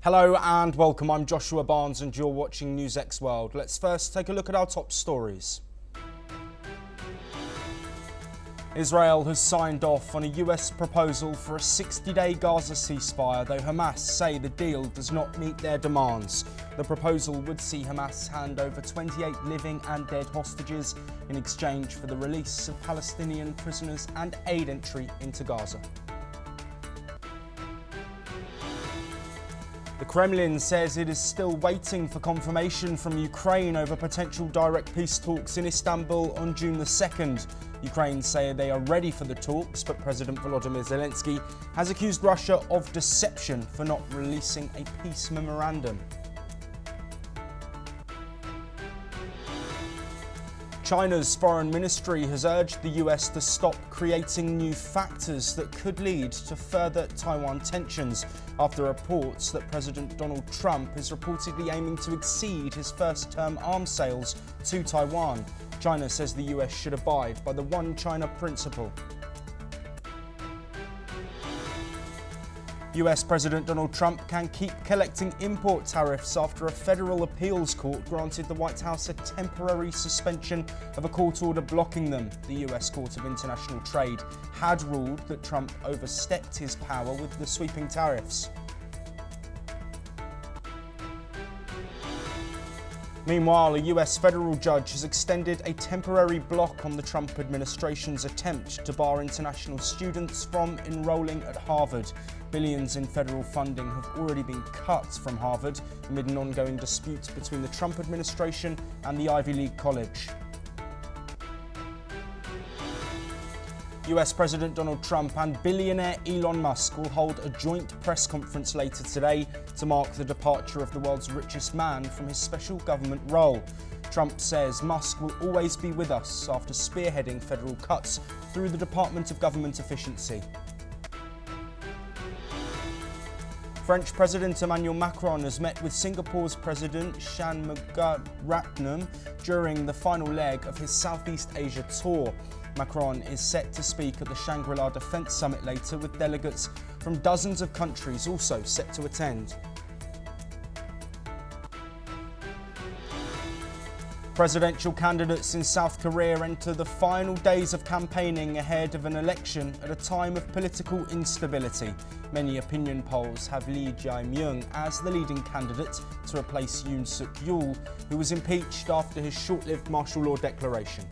Hello and welcome, I'm Joshua Barnes and you're watching NewsX World. Let's first take a look at our top stories. Israel has signed off on a US proposal for a 60-day Gaza ceasefire, though Hamas say the deal does not meet their demands. The proposal would see Hamas hand over 28 living and dead hostages in exchange for the release of Palestinian prisoners and aid entry into Gaza. The Kremlin says it is still waiting for confirmation from Ukraine over potential direct peace talks in Istanbul on June the 2nd. Ukraine say they are ready for the talks, but President Volodymyr Zelensky has accused Russia of deception for not releasing a peace memorandum. China's foreign ministry has urged the US to stop creating new factors that could lead to further Taiwan tensions after reports that President Donald Trump is reportedly aiming to exceed his first-term arms sales to Taiwan. China says the US should abide by the One China principle. US President Donald Trump can keep collecting import tariffs after a federal appeals court granted the White House a temporary suspension of a court order blocking them. The US Court of International Trade had ruled that Trump overstepped his power with the sweeping tariffs. Meanwhile, a US federal judge has extended a temporary block on the Trump administration's attempt to bar international students from enrolling at Harvard. Billions in federal funding have already been cut from Harvard amid an ongoing dispute between the Trump administration and the Ivy League college. US President Donald Trump and billionaire Elon Musk will hold a joint press conference later today to mark the departure of the world's richest man from his special government role. Trump says Musk will always be with us after spearheading federal cuts through the Department of Government Efficiency. French President Emmanuel Macron has met with Singapore's President Shan Mugaratnam during the final leg of his Southeast Asia tour. Macron is set to speak at the Shangri-La Defence Summit later, with delegates from dozens of countries also set to attend. Presidential candidates in South Korea enter the final days of campaigning ahead of an election at a time of political instability. Many opinion polls have Lee Jae-myung as the leading candidate to replace Yoon Suk-yeol, who was impeached after his short-lived martial law declaration.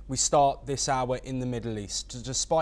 We start this hour in the Middle East. Despite